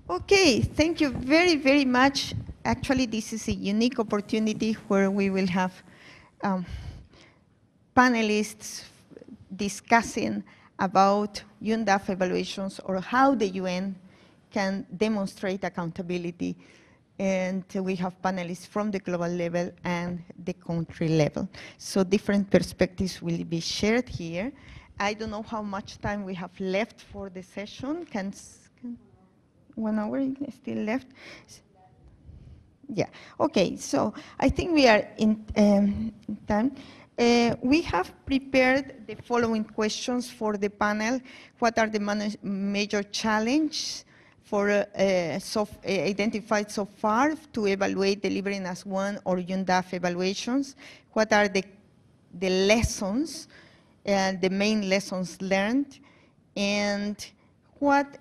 Okay, thank you very, very much. Actually, this is a unique opportunity where we will have panelists discussing about UNDAF evaluations or how the UN can demonstrate accountability. And we have panelists from the global level and the country level. So different perspectives will be shared here. I don't know how much time we have left for the session. Can 1 hour still left? Yeah, okay, so I think we are in time. We have prepared the following questions for the panel. What are the major challenges identified so far to evaluate delivering as one or UNDAF evaluations? What are the lessons, the main lessons learned? And what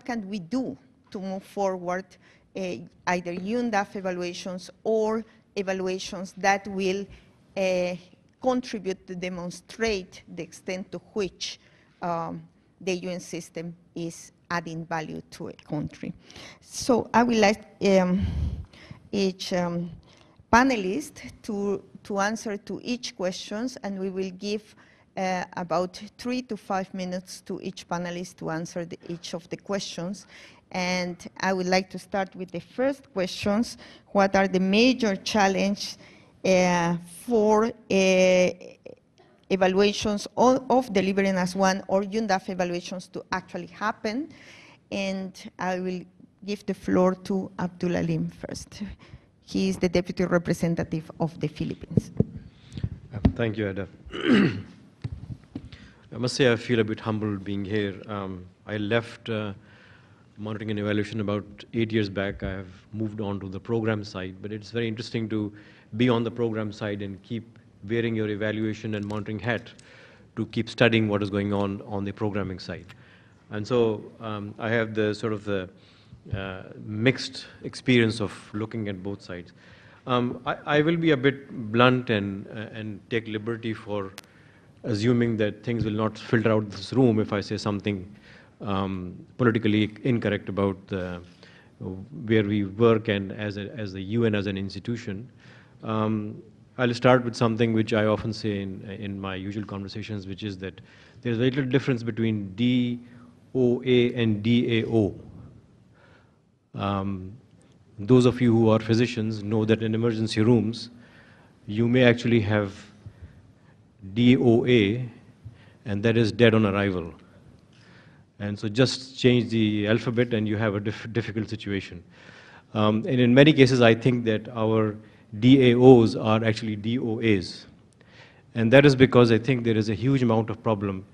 can we do to move forward either UNDAF evaluations or evaluations that will contribute to demonstrate the extent to which the UN system is adding value to a country. So I would like each panelist to answer to each questions, and we will give about 3 to 5 minutes to each panelist to answer each of the questions. And I would like to start with the first questions. What are the major challenges for evaluations of delivering as one or UNDAF evaluations to actually happen? And I will give the floor to Abdullah Lim first. He is the Deputy Representative of the Philippines. Thank you, Ada. I must say I feel a bit humbled being here. I left monitoring and evaluation about 8 years back. I have moved on to the program side, but it's very interesting to be on the program side and keep wearing your evaluation and monitoring hat to keep studying what is going on the programming side. And so I have the sort of the mixed experience of looking at both sides. I will be a bit blunt and take liberty for assuming that things will not filter out this room if I say something politically incorrect about where we work and as the UN as an institution. I'll start with something which I often say in my usual conversations, which is that there's a little difference between DOA and DAO. Those of you who are physicians know that in emergency rooms, you may actually have DOA, and that is dead on arrival. And so just change the alphabet and you have a difficult situation. And in many cases, I think that our DAOs are actually DOAs. And that is because I think there is a huge amount of problem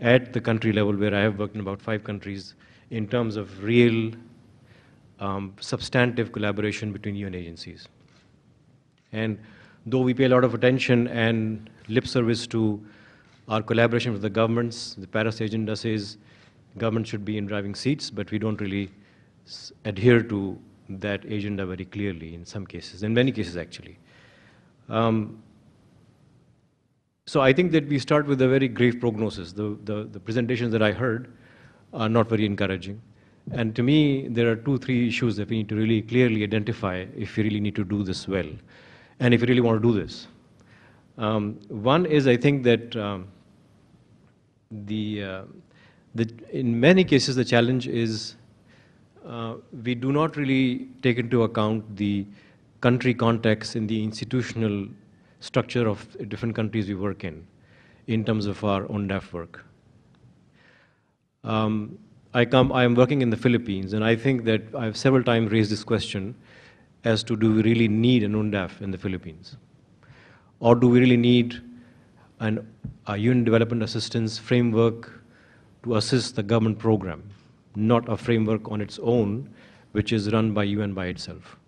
at the country level, where I have worked in about 5 countries, in terms of real substantive collaboration between UN agencies. And though we pay a lot of attention and lip service to our collaboration with the governments, the Paris agenda says government should be in driving seats, but we don't really adhere to that agenda very clearly in some cases, in many cases actually. So I think that we start with a very grave prognosis. The presentations that I heard are not very encouraging. And to me, there are 2, 3 issues that we need to really clearly identify if we really need to do this well, and if we really want to do this. One is, I think that in many cases the challenge is we do not really take into account the country context in the institutional structure of different countries we work in terms of our UNDAF work. I am working in the Philippines, and I think that I've several times raised this question as to, do we really need an UNDAF in the Philippines? Or do we really need a UN development assistance framework to assist the government program, not a framework on its own, which is run by UN by itself?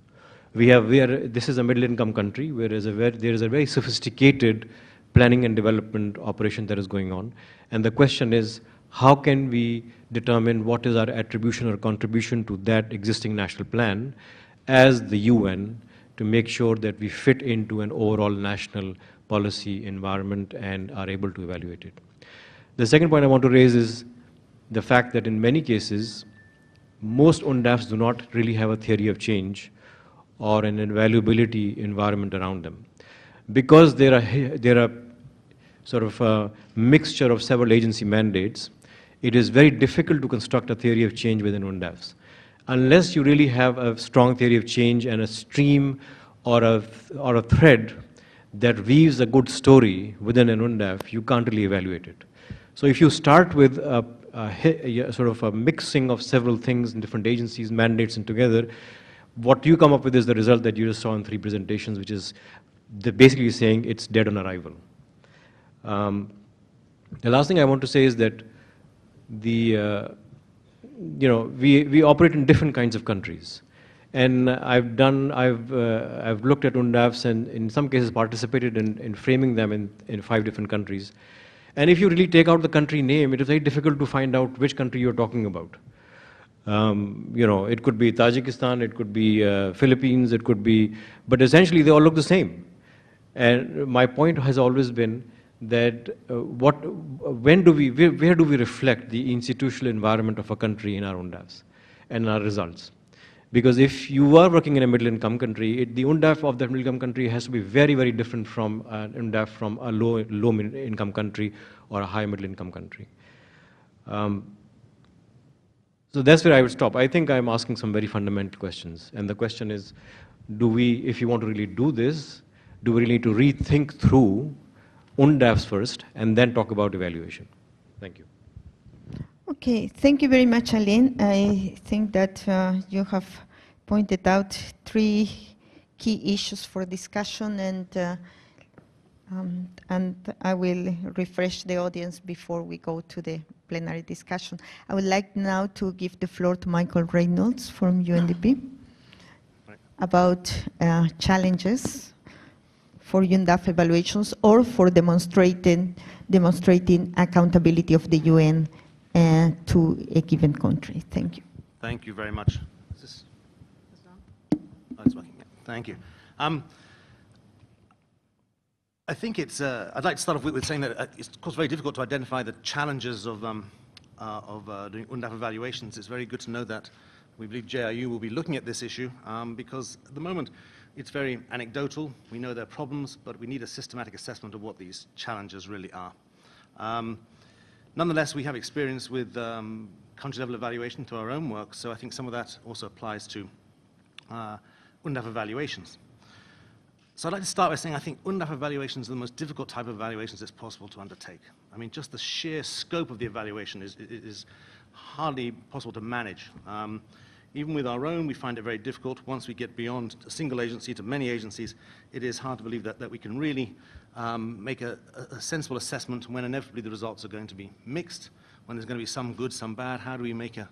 This is a middle-income country where there is a very sophisticated planning and development operation that is going on. And the question is, how can we determine what is our attribution or contribution to that existing national plan as the UN to make sure that we fit into an overall national policy environment and are able to evaluate it? The second point I want to raise is the fact that in many cases, most UNDAFs do not really have a theory of change or an evaluability environment around them. Because there are sort of a mixture of several agency mandates, it is very difficult to construct a theory of change within UNDAFs. Unless you really have a strong theory of change and a stream or a thread that weaves a good story within an UNDAF, you can't really evaluate it. So if you start with sort of a mixing of several things in different agencies, mandates, and together, what you come up with is the result that you just saw in 3 presentations, which is basically saying it's dead on arrival. The last thing I want to say is that we operate in different kinds of countries. And I've looked at UNDAFs and in some cases participated in framing them in 5 different countries. And if you really take out the country name, it is very difficult to find out which country you're talking about. It could be Tajikistan, it could be Philippines, it could be, but essentially they all look the same. And my point has always been that where do we reflect the institutional environment of a country in our UNDAFs and our results? Because if you are working in a middle-income country, the UNDAF of that middle-income country has to be very, very different from an UNDAF from a low-income country or a high middle-income country. So that's where I would stop. I think I'm asking some very fundamental questions. And the question is, if you want to really do this, do we really need to rethink through UNDAFs first and then talk about evaluation? Thank you. Okay, thank you very much, Aline. I think that you have pointed out 3 key issues for discussion, and I will refresh the audience before we go to the plenary discussion. I would like now to give the floor to Michael Reynolds from UNDP about challenges for UNDAF evaluations or for demonstrating accountability of the UN to a given country. Thank you. Thank you very much. Is this on? Oh, it's working. Yeah. Thank you. I think it's. I'd like to start off with saying that it's of course very difficult to identify the challenges of doing UNDAF evaluations. It's very good to know that we believe JIU will be looking at this issue because at the moment it's very anecdotal. We know there are problems, but we need a systematic assessment of what these challenges really are. Nonetheless, we have experience with country-level evaluation through our own work, so I think some of that also applies to UNDAF evaluations. So I'd like to start by saying I think UNDAF evaluations are the most difficult type of evaluations it's possible to undertake. I mean, just the sheer scope of the evaluation is hardly possible to manage. Even with our own, we find it very difficult. Once we get beyond a single agency to many agencies, it is hard to believe that we can really make a sensible assessment when inevitably the results are going to be mixed, when there's going to be some good, some bad. How do we make an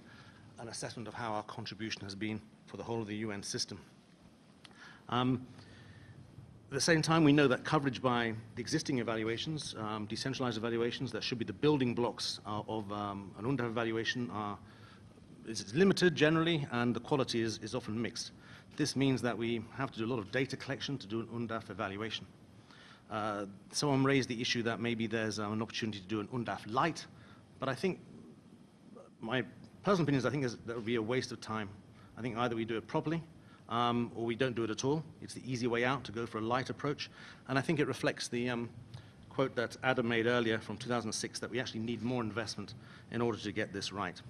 assessment of how our contribution has been for the whole of the UN system? At the same time, we know that coverage by the existing evaluations, decentralized evaluations, that should be the building blocks of an UNDAF evaluation, is limited generally, and the quality is often mixed. This means that we have to do a lot of data collection to do an UNDAF evaluation. Someone raised the issue that maybe there's an opportunity to do an UNDAF light, but I think, my personal opinion is I think that would be a waste of time. I think either we do it properly, or we don't do it at all. It's the easy way out to go for a light approach, and I think it reflects the quote that Adam made earlier from 2006, that we actually need more investment in order to get this right.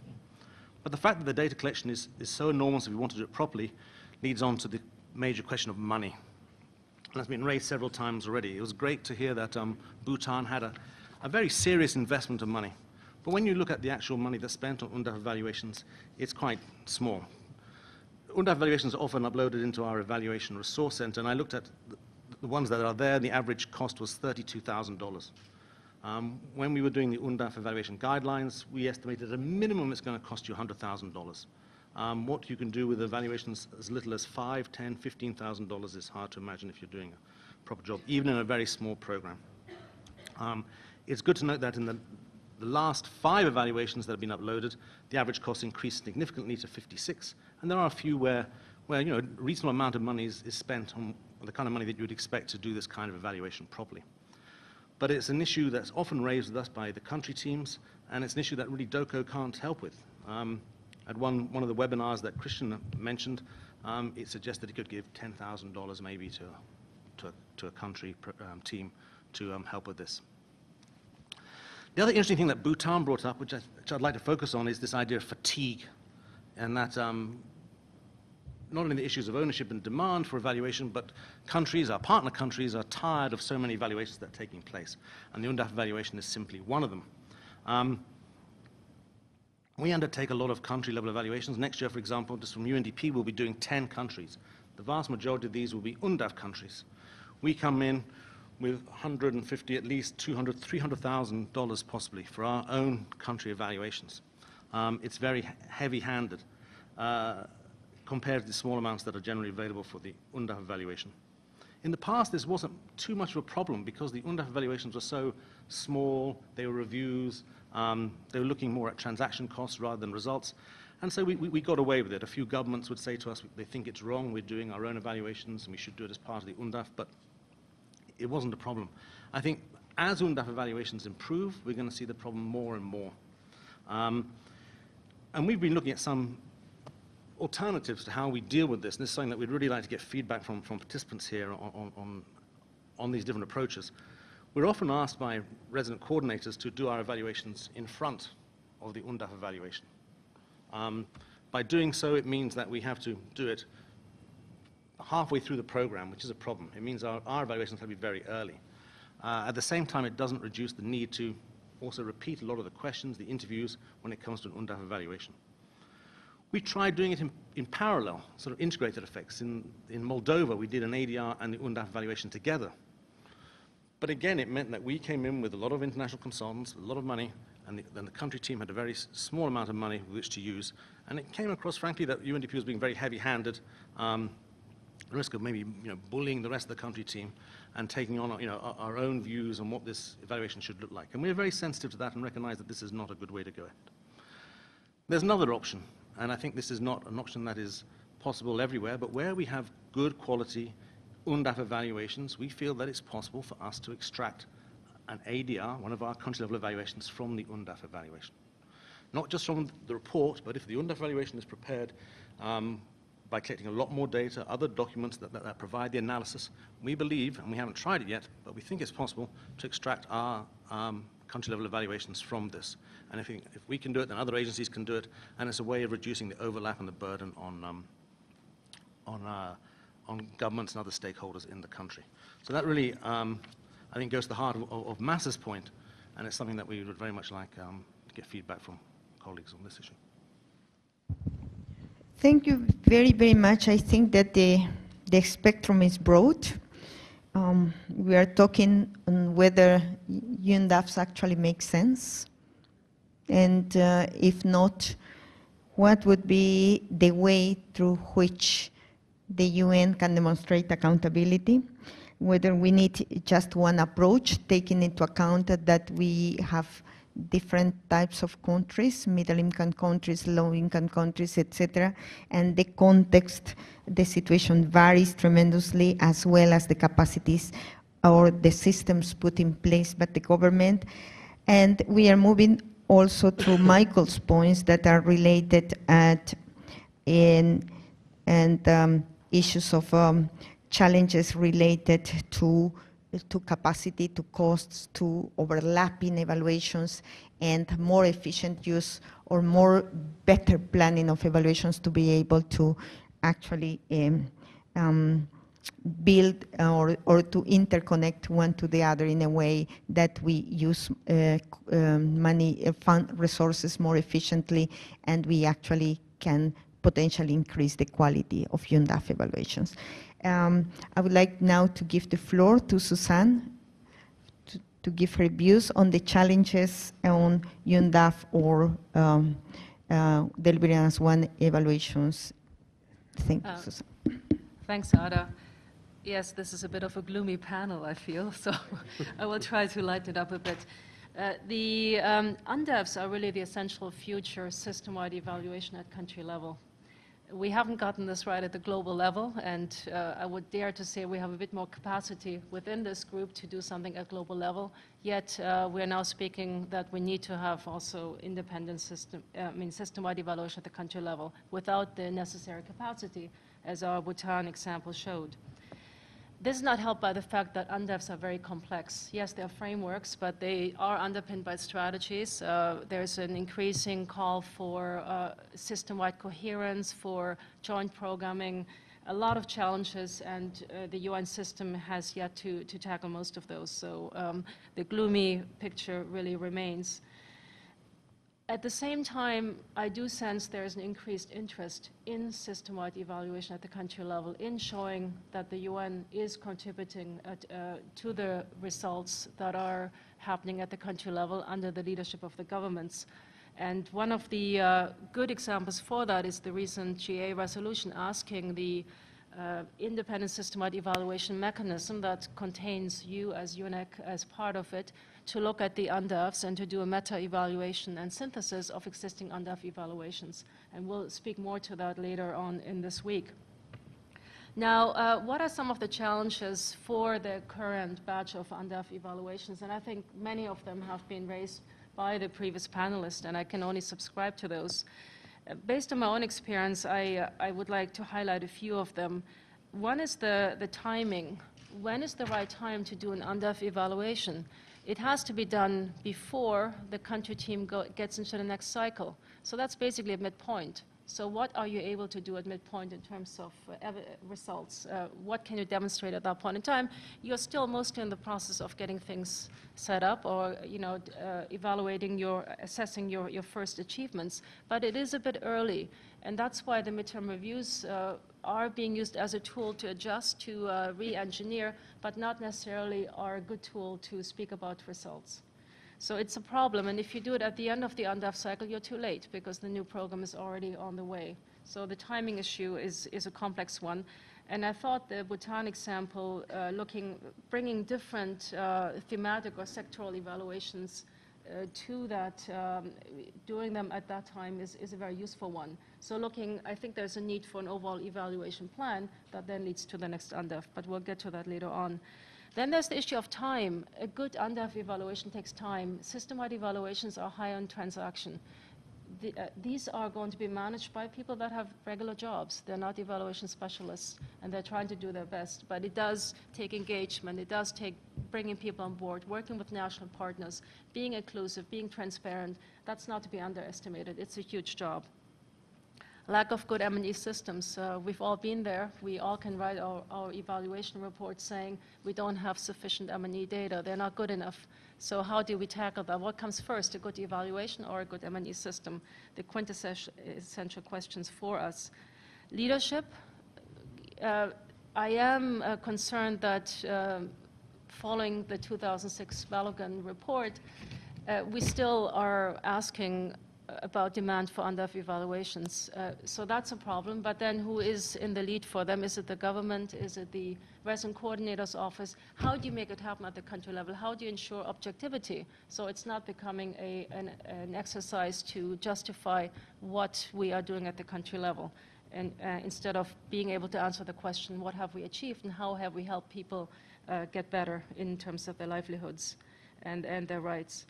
But the fact that the data collection is so enormous, if we want to do it properly, leads on to the major question of money. And that's been raised several times already. It was great to hear that Bhutan had a very serious investment of money. But when you look at the actual money that's spent on UNDAF evaluations, it's quite small. UNDAF evaluations are often uploaded into our evaluation resource center, and I looked at the ones that are there, and the average cost was $32,000. When we were doing the UNDAF evaluation guidelines, we estimated at a minimum it's going to cost you $100,000. What you can do with evaluations as little as $5,000, $10,000, $15,000 is hard to imagine if you're doing a proper job, even in a very small program. It's good to note that in the last 5 evaluations that have been uploaded, the average cost increased significantly to $56,000, and there are a few where a reasonable amount of money is spent on the kind of money that you would expect to do this kind of evaluation properly. But it's an issue that's often raised with us by the country teams, and it's an issue that really DOCO can't help with. At one of the webinars that Christian mentioned, it suggested he could give $10,000 maybe to a country team to help with this. The other interesting thing that Bhutan brought up, which I'd like to focus on, is this idea of fatigue, and that not only the issues of ownership and demand for evaluation, but countries, our partner countries, are tired of so many evaluations that are taking place, and the UNDAF evaluation is simply one of them. We undertake a lot of country-level evaluations. Next year, for example, just from UNDP, we'll be doing 10 countries. The vast majority of these will be UNDAF countries. We come in with 150, at least $200,000, $300,000 possibly for our own country evaluations. It's very heavy-handed compared to the small amounts that are generally available for the UNDAF evaluation. In the past, this wasn't too much of a problem because the UNDAF evaluations were so small, they were reviews, they were looking more at transaction costs rather than results, and so we got away with it. A few governments would say to us they think it's wrong, we're doing our own evaluations and we should do it as part of the UNDAF, but it wasn't a problem. I think as UNDAF evaluations improve, we're going to see the problem more and more. And we've been looking at some alternatives to how we deal with this, and this is something that we'd really like to get feedback from participants here on these different approaches. We're often asked by resident coordinators to do our evaluations in front of the UNDAF evaluation. By doing so, it means that we have to do it halfway through the program, which is a problem. It means our evaluations have to be very early. At the same time, it doesn't reduce the need to also repeat a lot of the questions, the interviews, when it comes to an UNDAF evaluation. We tried doing it in parallel, sort of integrated effects. In Moldova, we did an ADR and the UNDAF evaluation together. But again, it meant that we came in with a lot of international consultants, a lot of money, and then the country team had a very small amount of money which to use. And it came across, frankly, that UNDP was being very heavy-handed, the risk of maybe bullying the rest of the country team and taking on our own views on what this evaluation should look like. And we're very sensitive to that and recognize that this is not a good way to go. There's another option, and I think this is not an option that is possible everywhere, but where we have good quality UNDAF evaluations, we feel that it's possible for us to extract an ADR, one of our country-level evaluations, from the UNDAF evaluation. Not just from the report, but if the UNDAF evaluation is prepared by collecting a lot more data, other documents that provide the analysis, we believe, and we haven't tried it yet, but we think it's possible to extract our country-level evaluations from this. And if we can do it, then other agencies can do it, and it's a way of reducing the overlap and the burden on governments and other stakeholders in the country. So that really, I think, goes to the heart of Massa's point, and it's something that we would very much like to get feedback from colleagues on this issue. Thank you very, very much. I think that the spectrum is broad. We are talking on whether UNDAFs actually make sense, and if not, what would be the way through which the UN can demonstrate accountability, whether we need just one approach, taking into account that we have different types of countries, middle-income countries, low-income countries, etc., and the context, the situation varies tremendously, as well as the capacities or the systems put in place by the government. And we are moving also to Michael's points that are related issues of challenges related to capacity, to costs, to overlapping evaluations, and more efficient use or better planning of evaluations to be able to actually build or to interconnect one to the other in a way that we use fund resources more efficiently, and we actually can potentially increase the quality of UNDAF evaluations. I would like now to give the floor to Suzanne to give her views on the challenges on UNDAF or delivering as one evaluations. Thank you, Suzanne. Thanks, Ada. Yes, this is a bit of a gloomy panel, I feel, so I will try to lighten it up a bit. The UNDAFs are really the essential future system-wide evaluation at country level. we haven't gotten this right at the global level, and I would dare to say we have a bit more capacity within this group to do something at global level, yet we're now speaking that we need to have also independent system-wide evaluation at the country level without the necessary capacity, as our Bhutan example showed. This is not helped by the fact that UNDAFs are very complex. Yes, they're frameworks, but they are underpinned by strategies. There's an increasing call for system-wide coherence, for joint programming, a lot of challenges, and the UN system has yet to tackle most of those. So the gloomy picture really remains. At the same time, I do sense there is an increased interest in system-wide evaluation at the country level, in showing that the UN is contributing to the results that are happening at the country level under the leadership of the governments. And one of the good examples for that is the recent GA resolution asking the independent system-wide evaluation mechanism that contains you as UNEG as part of it to look at the UNDAFs and to do a meta-evaluation and synthesis of existing UNDAF evaluations. And we'll speak more to that later on in this week. Now, what are some of the challenges for the current batch of UNDAF evaluations? And I think many of them have been raised by the previous panelists, and I can only subscribe to those. Based on my own experience, I would like to highlight a few of them. One is the timing. When is the right time to do an UNDAF evaluation? It has to be done before the country team gets into the next cycle. So that's basically a midpoint. So what are you able to do at midpoint in terms of results? What can you demonstrate at that point in time? You're still mostly in the process of getting things set up or assessing your first achievements. But it is a bit early. And that's why the midterm reviews are being used as a tool to adjust, to re-engineer, but not necessarily are a good tool to speak about results. So it's a problem, and if you do it at the end of the UNDAF cycle, you're too late because the new program is already on the way. So the timing issue is a complex one. And I thought the Bhutan example, bringing different thematic or sectoral evaluations to that, doing them at that time is a very useful one. So I think there's a need for an overall evaluation plan that then leads to the next UNDAF, but we'll get to that later on. Then there's the issue of time. A good UNDAF evaluation takes time. System-wide evaluations are high on transaction. These are going to be managed by people that have regular jobs. They're not evaluation specialists, and they're trying to do their best. But it does take engagement. It does take bringing people on board, working with national partners, being inclusive, being transparent. That's not to be underestimated. It's a huge job. Lack of good M&E systems. We've all been there. We all can write our evaluation reports saying we don't have sufficient M&E data. They're not good enough. So how do we tackle that? What comes first, a good evaluation or a good M&E system? The quintessential questions for us. Leadership. I am concerned that following the 2006 Balogun report, we still are asking about demand for UNDAF evaluations. So that's a problem, but then who is in the lead for them? Is it the government? Is it the resident coordinator's office? How do you make it happen at the country level? How do you ensure objectivity? So it's not becoming an exercise to justify what we are doing at the country level. And instead of being able to answer the question, what have we achieved and how have we helped people get better in terms of their livelihoods and their rights?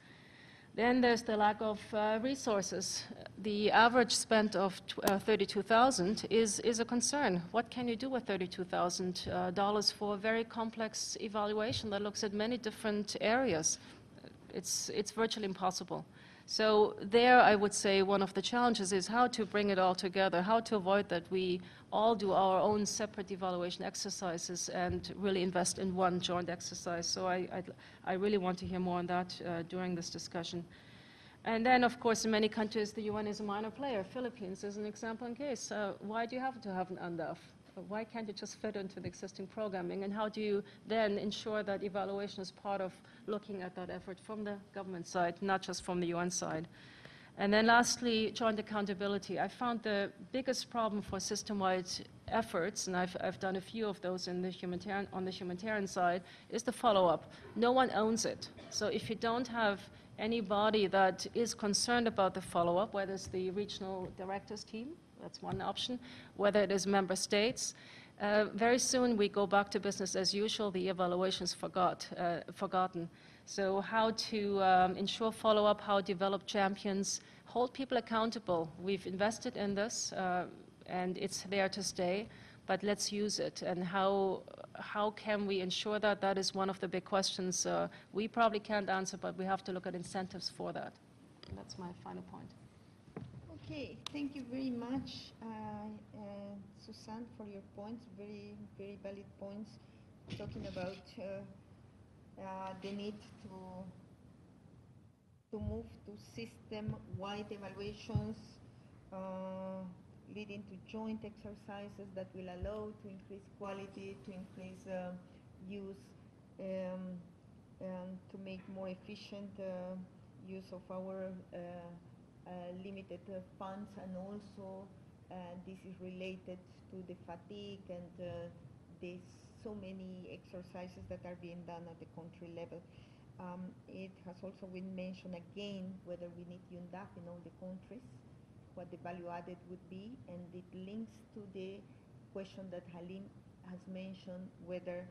Then there's the lack of resources. The average spend of $32,000 is a concern. What can you do with $32,000 for a very complex evaluation that looks at many different areas? It's virtually impossible. So there, I would say one of the challenges is how to bring it all together, how to avoid that we all do our own separate evaluation exercises and really invest in one joint exercise. So I really want to hear more on that during this discussion. And then, of course, in many countries, the UN is a minor player. Philippines is an example in case. Why do you have to have an UNDAF? Why can't it just fit into the existing programming? And how do you then ensure that evaluation is part of looking at that effort from the government side, not just from the UN side? And then lastly, joint accountability. I found the biggest problem for system-wide efforts, and I've done a few of those on the humanitarian side, is the follow-up. No one owns it. So if you don't have anybody that is concerned about the follow-up, whether it's the regional directors team That's one option. Whether it is member states. Very soon we go back to business as usual. The evaluation's forgotten. So how to ensure follow-up, how to develop champions, hold people accountable. We've invested in this, and it's there to stay, but let's use it. And how can we ensure that? That is one of the big questions we probably can't answer, but we have to look at incentives for that. And that's my final point. Okay, thank you very much, Susanne, for your points, very, very valid points, talking about the need to move to system-wide evaluations, leading to joint exercises that will allow to increase quality, to increase use, and to make more efficient use of our limited funds, and also this is related to the fatigue and there's so many exercises that are being done at the country level. It has also been mentioned again whether we need UNDAF in all the countries, what the value added would be, and it links to the question that Halim has mentioned, whether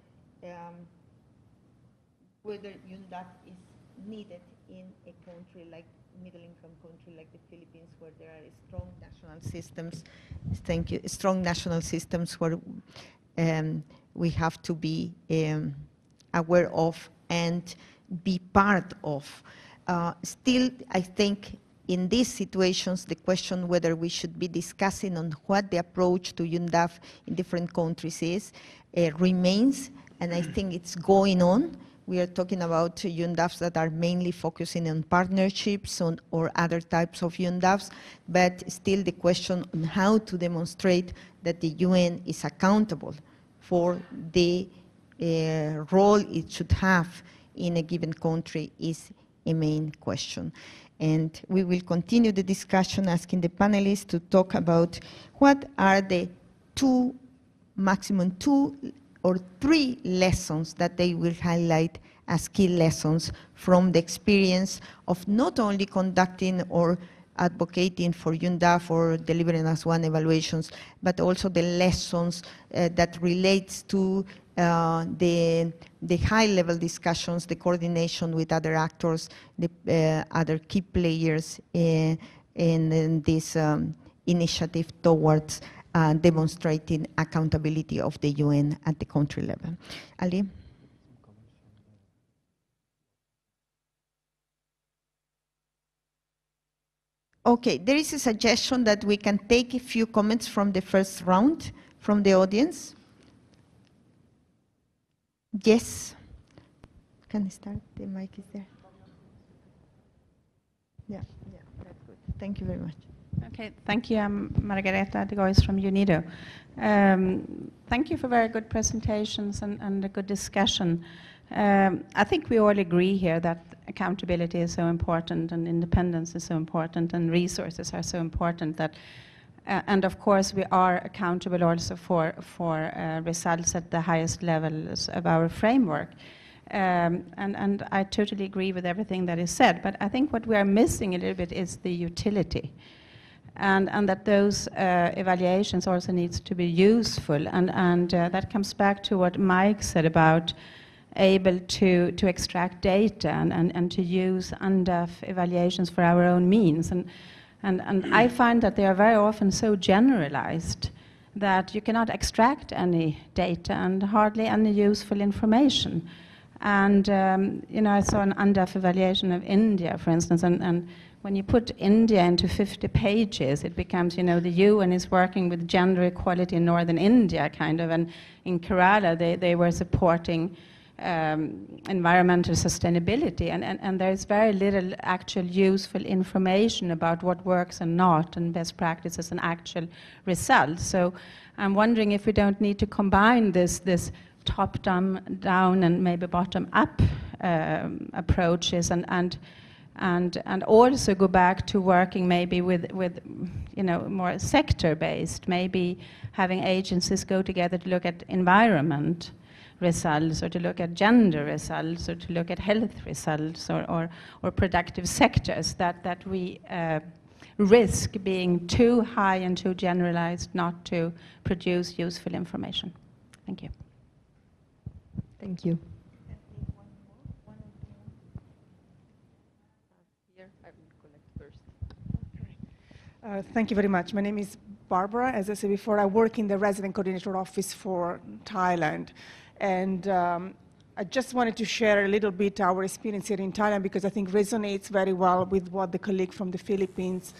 UNDAF is needed in a country like middle-income country like the Philippines, where there are strong national systems. Thank you. Strong national systems where we have to be aware of and be part of. Still, I think in these situations, the question whether we should be discussing on what the approach to UNDAF in different countries is remains, and I think it's going on. We are talking about UNDAFs that are mainly focusing on partnerships or other types of UNDAFs, but still the question on how to demonstrate that the UN is accountable for the role it should have in a given country is a main question. And we will continue the discussion asking the panelists to talk about what are the maximum two or three lessons that they will highlight as key lessons from the experience of not only conducting or advocating for UNDAF or delivering as one evaluations, but also the lessons that relates to the high-level discussions, the coordination with other actors, the other key players in this initiative towards demonstrating accountability of the UN at the country level. Ali? Okay, there is a suggestion that we can take a few comments from the first round from the audience. Yes. Can I start? The mic is there. Yeah, that's good. Thank you very much. Okay, thank you. I'm Margareta de Gois from UNIDO. Thank you for very good presentations and a good discussion. I think we all agree here that accountability is so important and independence is so important and resources are so important that, and of course we are accountable also for results at the highest levels of our framework. And I totally agree with everything that is said, but I think what we are missing a little bit is the utility. And that those evaluations also needs to be useful, and that comes back to what Mike said about able to extract data and to use UNDAF evaluations for our own means. And I find that they are very often so generalized that you cannot extract any data and hardly any useful information. And you know, I saw an UNDAF evaluation of India, for instance, and when you put India into 50 pages, it becomes, you know, the UN is working with gender equality in northern India, kind of, and in Kerala they were supporting environmental sustainability, and there's very little actual useful information about what works and not, and best practices and actual results. So I'm wondering if we don't need to combine this top-down and maybe bottom-up approaches, and also go back to working maybe with you know, more sector-based, maybe having agencies go together to look at environment results, or to look at gender results, or to look at health results, or productive sectors that we risk being too high and too generalized not to produce useful information. Thank you. Thank you. Thank you very much. My name is Barbara. As I said before, I work in the resident coordinator office for Thailand. And I just wanted to share a little bit our experience here in Thailand because I think resonates very well with what the colleague from the Philippines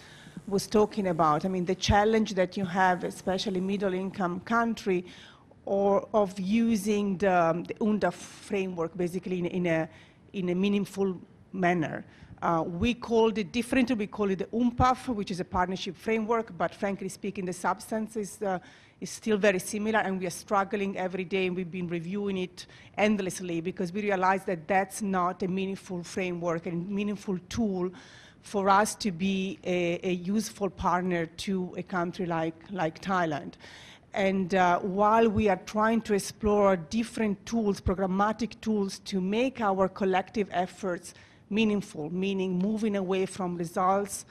was talking about. I mean, the challenge that you have, especially middle-income country, or of using the UNDAF framework basically in a meaningful manner. We called it differently. We call it the UNPAF, which is a partnership framework, but frankly speaking, the substance is still very similar, and we are struggling every day, and we've been reviewing it endlessly because we realize that that's not a meaningful framework and meaningful tool for us to be a useful partner to a country like Thailand. And while we are trying to explore different tools, programmatic tools, to make our collective efforts meaningful, meaning moving away from results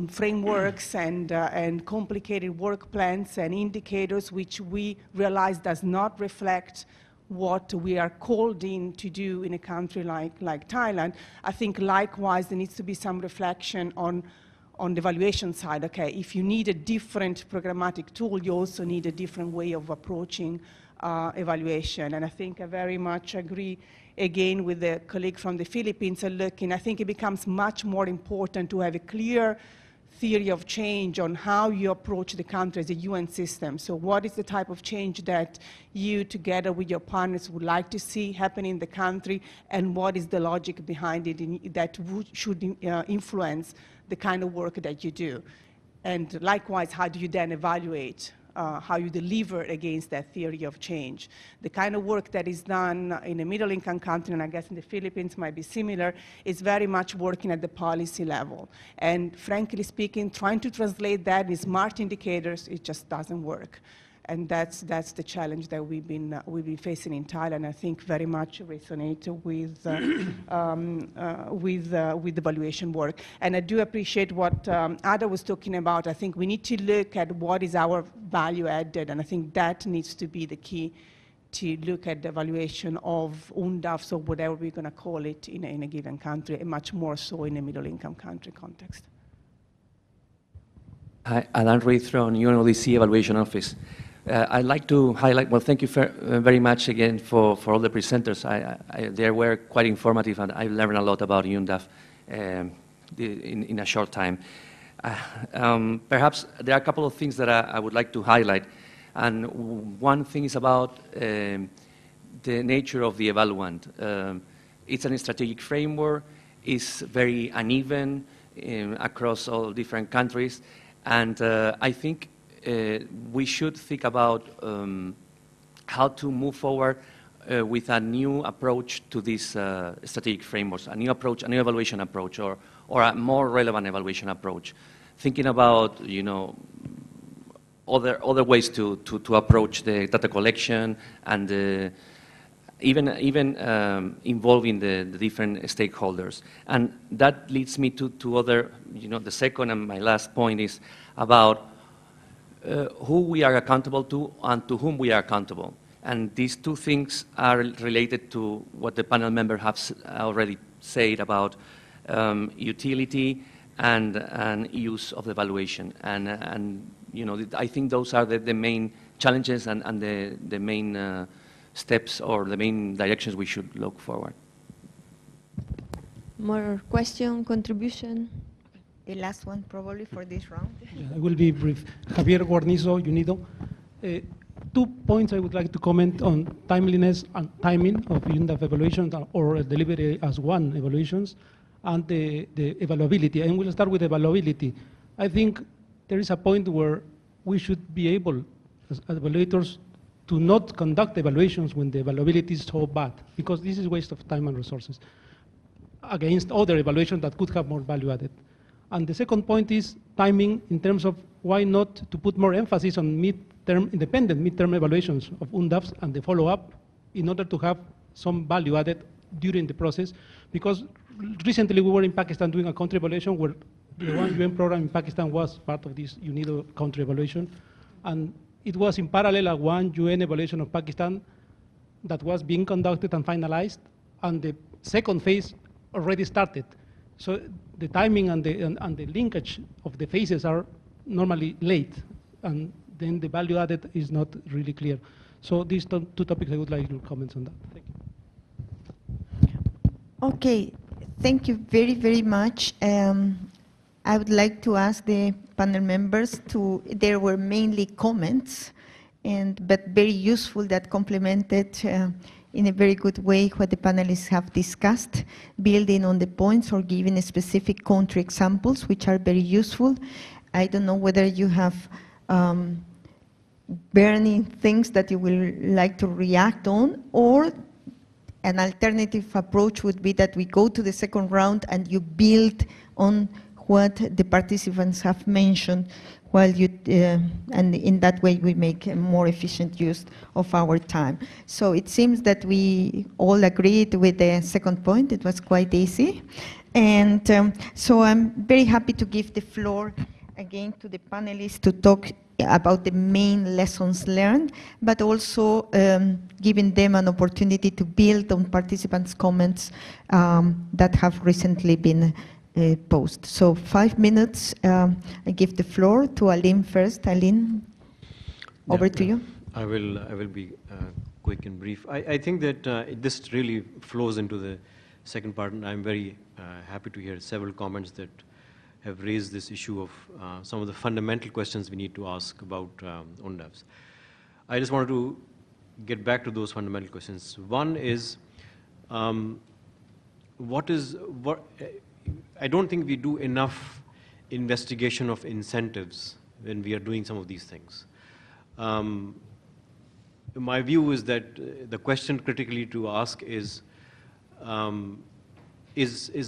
frameworks and complicated work plans and indicators, which we realize does not reflect what we are called in to do in a country like Thailand. I think likewise there needs to be some reflection on the evaluation side. Okay, if you need a different programmatic tool, you also need a different way of approaching evaluation. And I think I very much agree again with the colleague from the Philippines. I think it becomes much more important to have a clear theory of change on how you approach the country as a UN system. So what is the type of change that you, together with your partners, would like to see happen in the country, and what is the logic behind it that should influence the kind of work that you do? And likewise, how do you then evaluate how you deliver against that theory of change? The kind of work that is done in a middle-income country, and I guess in the Philippines might be similar, is very much working at the policy level. And frankly speaking, trying to translate that in smart indicators, it just doesn't work. And that's the challenge that we've been facing in Thailand. I think very much resonate with the evaluation work. And I do appreciate what Ada was talking about. I think we need to look at what is our value added, and I think that needs to be the key to look at the evaluation of UNDAFs or whatever we're going to call it in a given country, and much more so in a middle-income country context. Hi, Alan Reid from UNODC Evaluation Office. I'd like to highlight, well, thank you very much again for all the presenters. They were quite informative, and I learned a lot about UNDAF in a short time. Perhaps there are a couple of things that I would like to highlight. And one thing is about the nature of the evaluant. It's a strategic framework. It's very uneven across all different countries. And I think we should think about how to move forward with a new approach to these strategic frameworks, a new approach, a new evaluation approach, or a more relevant evaluation approach. Thinking about, you know, other ways to approach the data collection, and even involving the different stakeholders. And that leads me to other, you know, the second and my last point is about who we are accountable to and to whom we are accountable. And these two things are related to what the panel members have already said about utility and use of the evaluation. And you know, I think those are the main challenges and the main steps or the main directions we should look forward. More question, contribution? The last one, probably, for this round. Yeah, I will be brief. Javier Guarnizo, UNIDO. 2 points I would like to comment on: timeliness and timing of UNDAF evaluations, or delivery as one evaluations, and the evaluability. And we'll start with evaluability. I think there is a point where we should be able, as evaluators, to not conduct evaluations when the evaluability is so bad, because this is waste of time and resources, against other evaluations that could have more value added. And the second point is timing, in terms of why not to put more emphasis on independent midterm evaluations of UNDAFs and the follow-up, in order to have some value added during the process, because recently we were in Pakistan doing a country evaluation where the one UN program in Pakistan was part of this UNIDO country evaluation. And it was in parallel a one UN evaluation of Pakistan that was being conducted and finalized, and the second phase already started. So the timing and the linkage of the phases are normally late, and then the value added is not really clear. So these two topics, I would like your comments on that. Thank you. Okay, thank you very, very much. I would like to ask the panel members there were mainly comments, but very useful that complemented in a very good way what the panelists have discussed, building on the points or giving specific country examples, which are very useful. I don't know whether you have burning things that you will like to react on, or an alternative approach would be that we go to the second round and you build on what the participants have mentioned, while and in that way we make a more efficient use of our time. So it seems that we all agreed with the second point. It was quite easy. And so I'm very happy to give the floor again to the panelists to talk about the main lessons learned, but also giving them an opportunity to build on participants' comments that have recently been posed. So 5 minutes, I give the floor to Aline first. Aline, over to you. I will be quick and brief. I think that this really flows into the second part, and I'm very happy to hear several comments that have raised this issue of some of the fundamental questions we need to ask about UNDAFs. I just wanted to get back to those fundamental questions. One is, I don't think we do enough investigation of incentives when we are doing some of these things. My view is that the question critically to ask is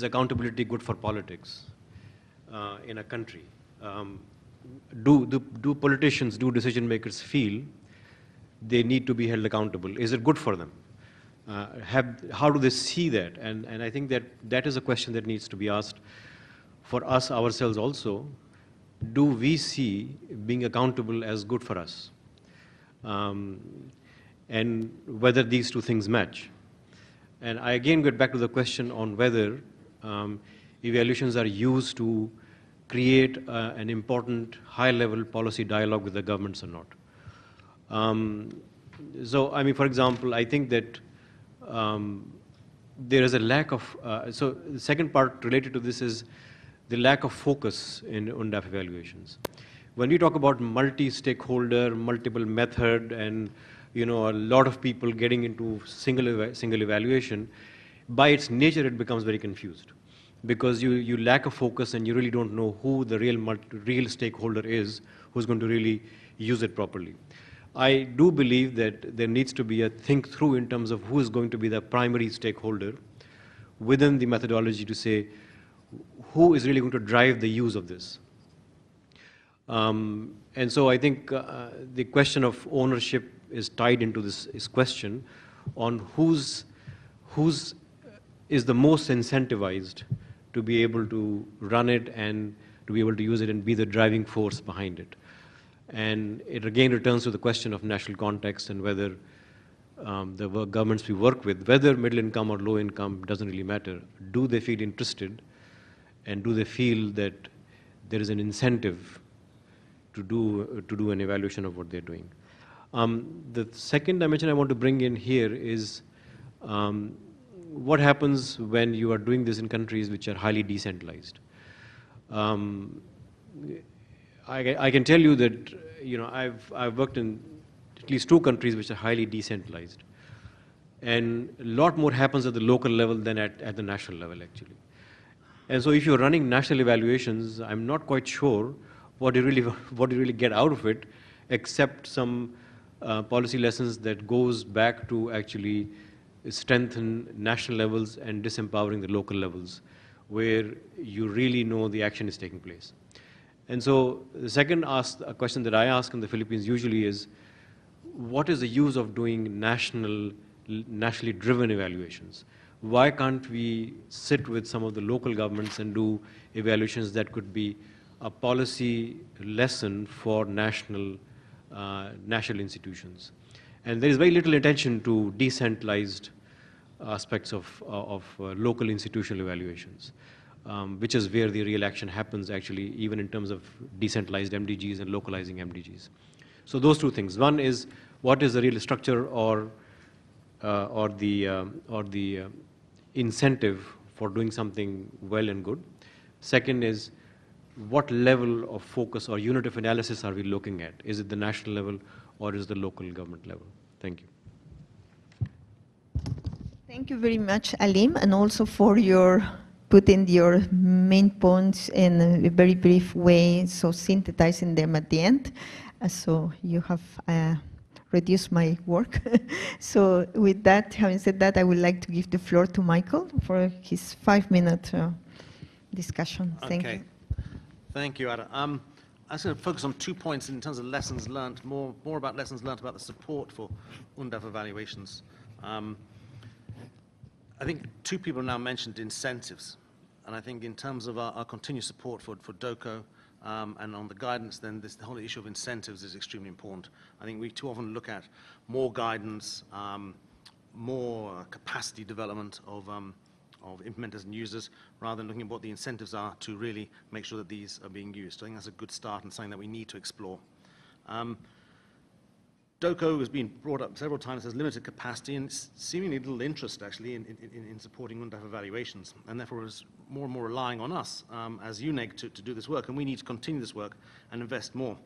accountability good for politics in a country? Do politicians, do decision makers feel they need to be held accountable? Is it good for them? How do they see that? And I think that is a question that needs to be asked for us ourselves also. Do we see being accountable as good for us? And whether these two things match. And I again get back to the question on whether evaluations are used to create an important high-level policy dialogue with the governments or not. So, I mean, for example, I think that there is a lack of, so the second part related to this is the lack of focus in UNDAF evaluations. When we talk about multi-stakeholder, multiple method, and a lot of people getting into single evaluation, by its nature it becomes very confused, because you lack a focus and you really don't know who the real stakeholder is who's going to really use it properly. I do believe that there needs to be a think through in terms of who is going to be the primary stakeholder within the methodology to say who is really going to drive the use of this. And so I think the question of ownership is tied into this question on who's is the most incentivized to be able to run it and to be able to use it and be the driving force behind it. And it again returns to the question of national context and whether the governments we work with, whether middle income or low income, doesn't really matter. Do they feel interested, and do they feel that there is an incentive to do an evaluation of what they're doing? The second dimension I want to bring in here is what happens when you are doing this in countries which are highly decentralized. I can tell you that I've worked in at least 2 countries which are highly decentralized, and a lot more happens at the local level than at the national level actually. And so if you're running national evaluations, I'm not quite sure what you really get out of it, except some policy lessons that goes back to actually strengthen national levels and disempowering the local levels, where you really know the action is taking place. And so the second question that I ask in the Philippines usually is, what is the use of doing nationally driven evaluations? why can't we sit with some of the local governments and do evaluations that could be a policy lesson for national institutions? And there is very little attention to decentralized aspects of local institutional evaluations, which is where the real action happens actually, even in terms of decentralized MDGs and localizing MDGs. So those two things. One is what is the real structure or the incentive for doing something well and good. Second is what level of focus or unit of analysis are we looking at? Is it the national level or is it the local government level? Thank you. Thank you very much, Alim, and also for your putting your main points in a very brief way, so synthesizing them at the end. So you have reduced my work. So with that, having said that, I would like to give the floor to Michael for his 5-minute discussion. Thank you. Thank you, Ada. I'm just going to focus on 2 points in terms of lessons learned, more about lessons learned about the support for UNDAF evaluations. I think 2 people now mentioned incentives, and I think in terms of our continued support for DOCO and on the guidance, then the whole issue of incentives is extremely important. I think we too often look at more guidance, more capacity development of implementers and users, rather than looking at what the incentives are to really make sure that these are being used. I think that's a good start and something that we need to explore. DOCO has been brought up several times as limited capacity and seemingly little interest actually in supporting UNDAF evaluations, and therefore is more and more relying on us as UNEG to do this work, and we need to continue this work and invest more.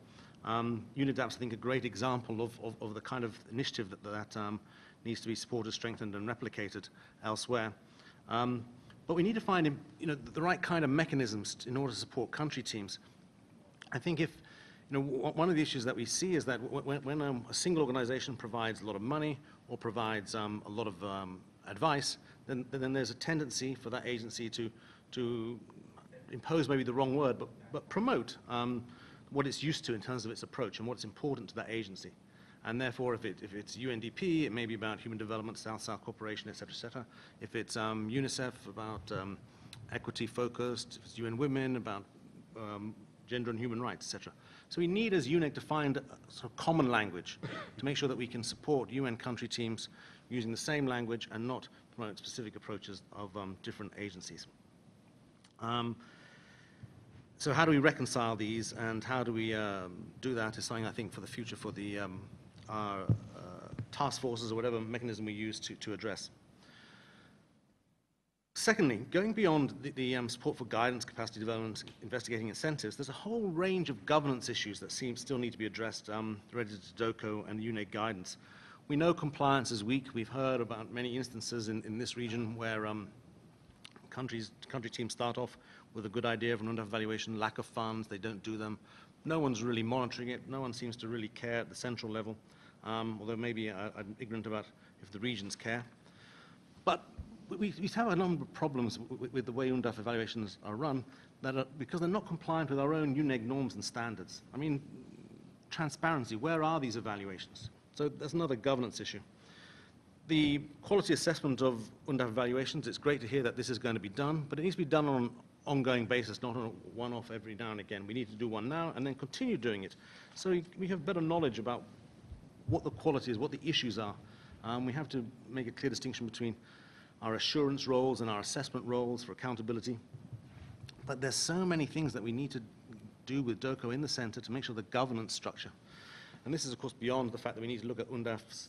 UNEDAP is, I think, a great example of the kind of initiative that needs to be supported, strengthened, and replicated elsewhere. But we need to find the right kind of mechanisms in order to support country teams. I think if one of the issues that we see is that when a single organization provides a lot of money or provides a lot of advice, then there's a tendency for that agency to impose maybe the wrong word, but promote what it's used to in terms of its approach and what's important to that agency. And therefore, if it's UNDP, it may be about human development, South-South cooperation, et cetera, et cetera. If it's UNICEF, about equity-focused, if it's UN Women, about gender and human rights, et cetera. So we need, as UNEG, to find a sort of common language to make sure that we can support UN country teams using the same language and not promote specific approaches of different agencies. So how do we reconcile these, and how do we do that is something, I think, for the future for the our task forces or whatever mechanism we use to address. Secondly, going beyond the support for guidance, capacity development, investigating incentives, there's a whole range of governance issues that still need to be addressed related to DOCO and UNEG guidance. We know compliance is weak. We've heard about many instances in this region where country teams start off with a good idea of an UNDAF evaluation, lack of funds, they don't do them. No one's really monitoring it. No one seems to really care at the central level, although maybe I'm ignorant about if the regions care. But we have a number of problems with the way UNDAF evaluations are run because they're not compliant with our own UNEG norms and standards. I mean, transparency, where are these evaluations? So that's another governance issue. The quality assessment of UNDAF evaluations, it's great to hear that this is going to be done, but it needs to be done on an ongoing basis, not on a one-off every now and again. We need to do one now and then continue doing it. So we have better knowledge about what the quality is, what the issues are. We have to make a clear distinction between our assurance roles and our assessment roles for accountability. But there's so many things that we need to do with DOCO in the center to make sure the governance structure. And this is, of course, beyond the fact that we need to look at UNDAFs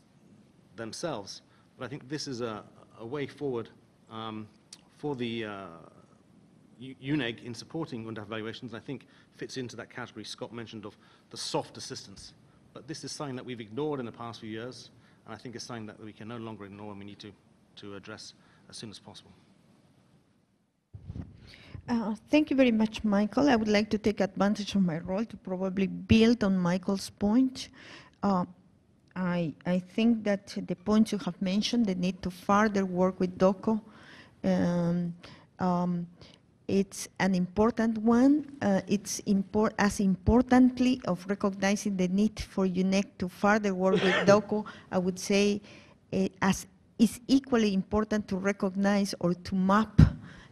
themselves. But I think this is a way forward for the UNEG in supporting UNDAF evaluations. I think fits into that category Scott mentioned of the soft assistance. But this is something that we've ignored in the past few years, and I think it's something that we can no longer ignore and we need to address as soon as possible. Thank you very much, Michael. I would like to take advantage of my role to probably build on Michael's point. I think that the points you have mentioned, the need to further work with DOCO, it's an important one. It's as importantly of recognizing the need for UNEG to further work with DOCO, I would say as it's equally important to recognize or to map,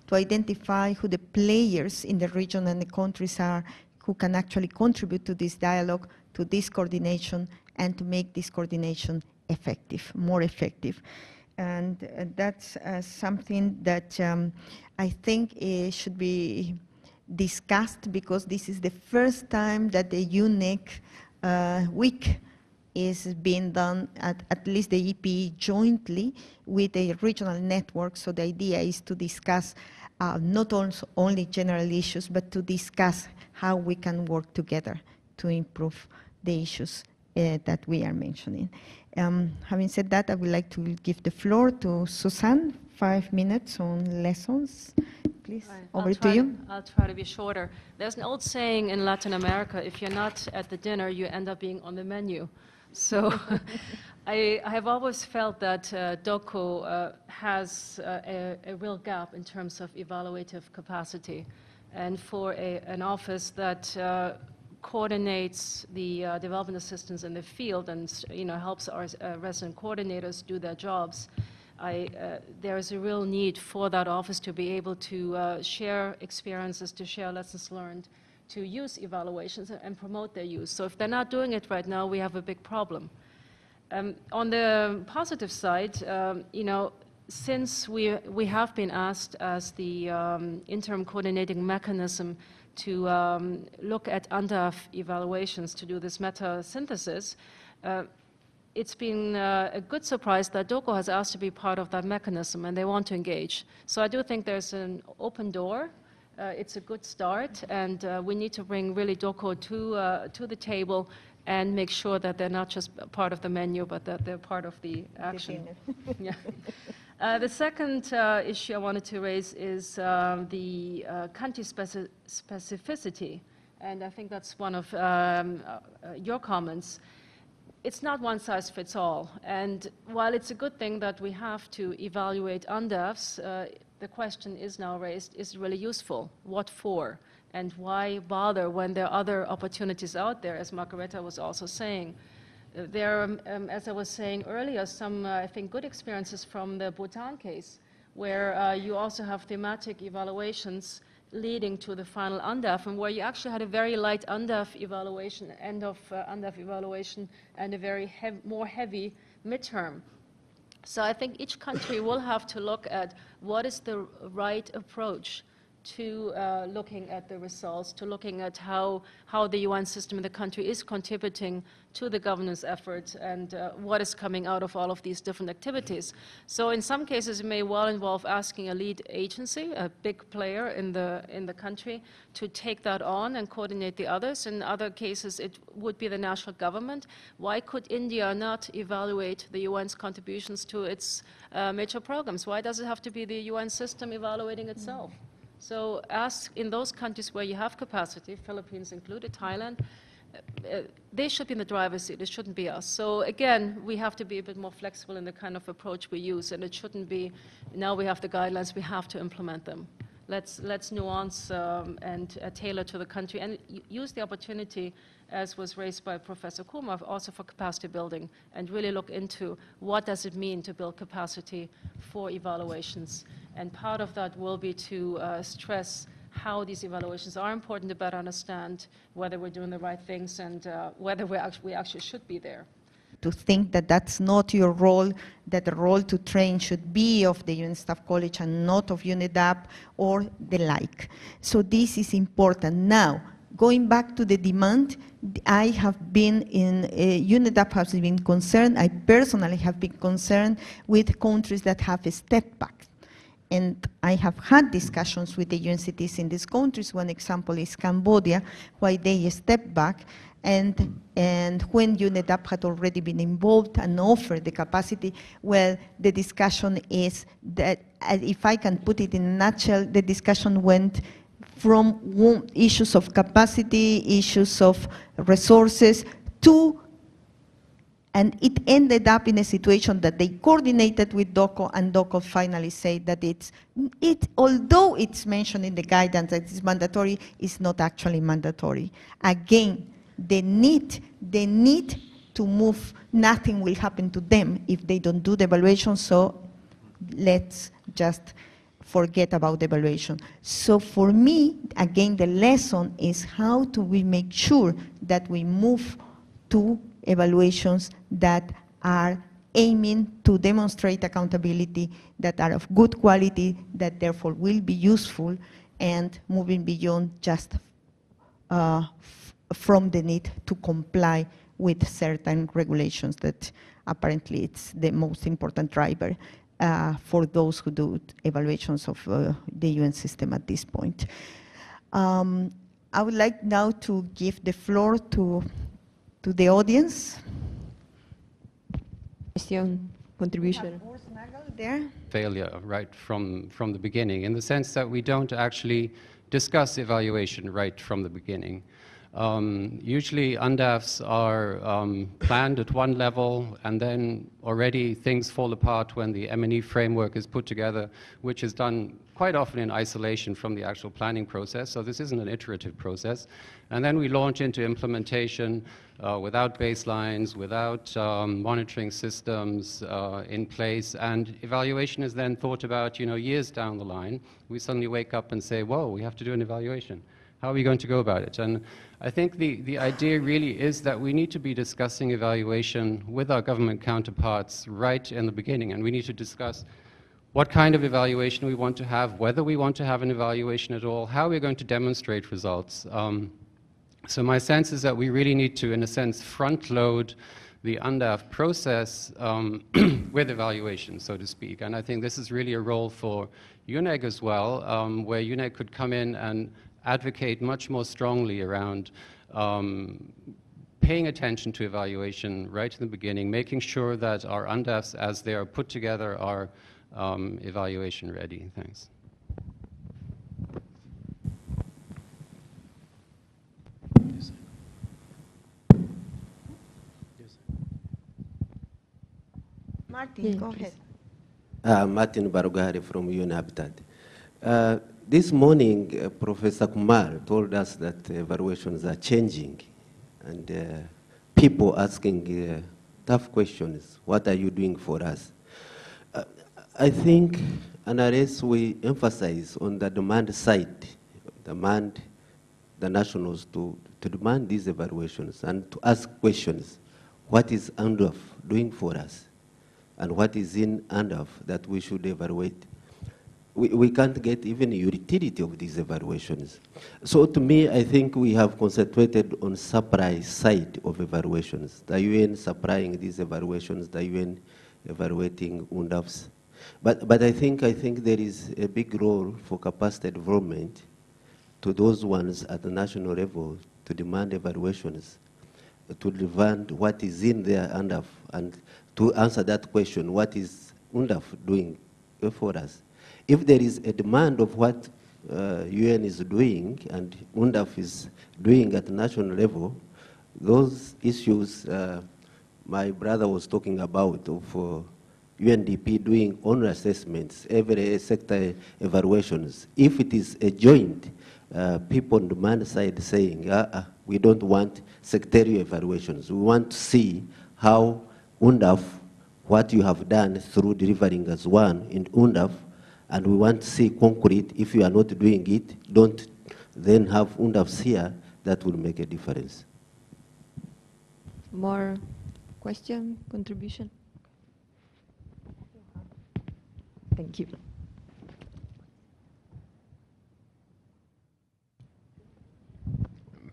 to identify who the players in the region and the countries are who can actually contribute to this dialogue, to this coordination, and to make this coordination effective, more effective. And that's something that I think should be discussed, because this is the first time that the UNEG week is being done, at least the EPE jointly with a regional network. So the idea is to discuss not only general issues, but to discuss how we can work together to improve the issues that we are mentioning. Having said that, I would like to give the floor to Suzanne, 5 minutes on lessons. Please, right. over to you. I'll try to be shorter. There's an old saying in Latin America, if you're not at the dinner, you end up being on the menu. So I have always felt that DOCO has a real gap in terms of evaluative capacity. And for an office that coordinates the development assistance in the field and helps our resident coordinators do their jobs, there is a real need for that office to be able to share experiences, to share lessons learned, to use evaluations and promote their use. So if they're not doing it right now, we have a big problem. On the positive side, since we have been asked as the interim coordinating mechanism to look at UNDAF evaluations, to do this meta-synthesis, it's been a good surprise that DOCO has asked to be part of that mechanism, and they want to engage. So I do think there's an open door. It's a good start, and we need to bring really DOCO to the table and make sure that they're not just part of the menu, but that they're part of the action. Yeah. The second issue I wanted to raise is the country specificity, and I think that's one of your comments. It's not one size fits all, and while it's a good thing that we have to evaluate UNDAFs, the question is now raised, is it really useful? What for? And why bother when there are other opportunities out there, as Margareta was also saying? There are, as I was saying earlier, some, I think, good experiences from the Bhutan case, where you also have thematic evaluations leading to the final UNDAF, and where you actually had a very light UNDAF evaluation, end of UNDAF evaluation, and a very more heavy midterm. So I think each country will have to look at what is the right approach to looking at the results, to looking at how the UN system in the country is contributing to the governance efforts, and what is coming out of all of these different activities. So in some cases it may well involve asking a lead agency, a big player in the country, to take that on and coordinate the others. In other cases it would be the national government. Why could India not evaluate the UN's contributions to its major programs? Why does it have to be the UN system evaluating itself? So ask in those countries where you have capacity, Philippines included, Thailand, they should be in the driver's seat. It shouldn't be us. So again, we have to be a bit more flexible in the kind of approach we use, and it shouldn't be, now we have the guidelines, we have to implement them. Let's nuance and tailor to the country, and use the opportunity, as was raised by Professor Kumar, also for capacity building, and really look into what does it mean to build capacity for evaluations. And part of that will be to stress how these evaluations are important to better understand whether we're doing the right things and whether we actually should be there. To think that that's not your role, that the role to train should be of the UN Staff College and not of UNEDAP or the like. So this is important. Now, going back to the demand, I have been in, UNEDAP has been concerned, I personally have been concerned with countries that have a step back. And I have had discussions with the UNCTs in these countries. One example is Cambodia, why they step back, and when UNEDAP had already been involved and offered the capacity, well, the discussion is that, if I can put it in a nutshell, the discussion went from issues of capacity, issues of resources, to, and it ended up in a situation that they coordinated with DOCO, and DOCO finally said that although it's mentioned in the guidance that it's mandatory, it's not actually mandatory. Again, the need to move, nothing will happen to them if they don't do the evaluation, so let's just forget about the evaluation. So for me, again, the lesson is how do we make sure that we move to evaluations that are aiming to demonstrate accountability, that are of good quality, that therefore will be useful, and moving beyond just from the need to comply with certain regulations that apparently it's the most important driver for those who do evaluations of the UN system at this point. I would like now to give the floor to the audience. Question, contribution. There. Failure right from the beginning, in the sense that we don't actually discuss evaluation right from the beginning. Usually UNDAFs are planned at one level, and then already things fall apart when the M&E framework is put together, which is done quite often in isolation from the actual planning process. So this isn't an iterative process. And then we launch into implementation without baselines, without monitoring systems in place, and evaluation is then thought about, years down the line. We suddenly wake up and say, whoa, we have to do an evaluation. How are we going to go about it? And I think the idea really is that we need to be discussing evaluation with our government counterparts right in the beginning, and we need to discuss what kind of evaluation we want to have, whether we want to have an evaluation at all, how we're going to demonstrate results. So my sense is that we really need to, in a sense, front-load the UNDAF process with evaluation, so to speak. And I think this is really a role for UNEG as well, where UNEG could come in and advocate much more strongly around paying attention to evaluation right in the beginning, making sure that our UNDAFs, as they are put together, are evaluation ready. Thanks. Martin, go ahead. Martin Barugari from UNEDAP. This morning, Professor Kumar told us that evaluations are changing, and people asking tough questions. What are you doing for us? I think, unless we emphasize on the demand side, demand the nationals to demand these evaluations and to ask questions, what is UNDAF doing for us? And what is in UNDAF that we should evaluate? We can't get even the utility of these evaluations. So to me, I think we have concentrated on supply side of evaluations, the UN supplying these evaluations, the UN evaluating UNDAFs. But I think there is a big role for capacity development to those ones at the national level to demand evaluations, to demand what is in their UNDAF, and to answer that question, what is UNDAF doing for us? If there is a demand of what UN is doing and UNDAF is doing at the national level, those issues my brother was talking about of UNDP doing own assessments, every sector evaluations. If it is a joint, people on demand side saying, we don't want sectorial evaluations. We want to see how UNDAF, what you have done through delivering as one in UNDAF, and we want to see concrete. If you are not doing it, don't then have UNDAFs here. That will make a difference. More question, contribution? Thank you.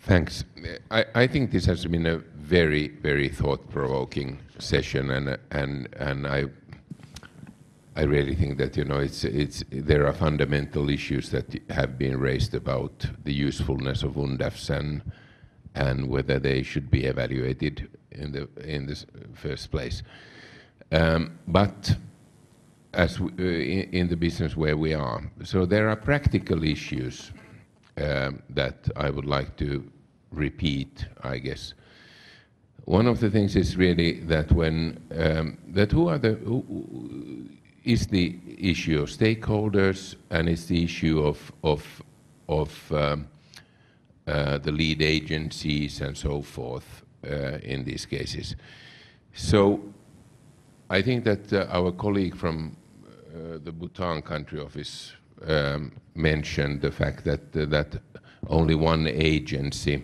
Thanks. I think this has been a very, very thought-provoking session, and I really think that there are fundamental issues that have been raised about the usefulness of UNDAFs and whether they should be evaluated in the first place. But as in the business where we are, so there are practical issues that I would like to repeat, I guess. One of the things is really that who is the issue of stakeholders, and it's the issue of the lead agencies and so forth. in these cases. So I think that our colleague from the Bhutan country office mentioned the fact that only one agency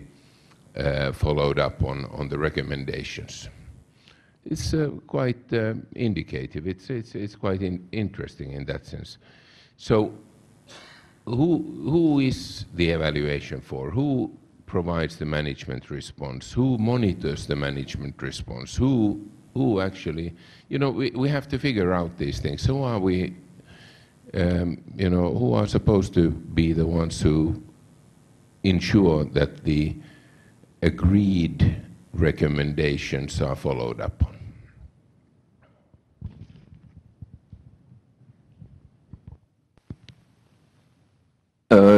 followed up on the recommendations. It's quite indicative. It's quite interesting in that sense. So who is the evaluation for? Who provides the management response? Who monitors the management response? Who actually, we have to figure out these things. Who are we, who are supposed to be the ones who ensure that the agreed recommendations are followed up on?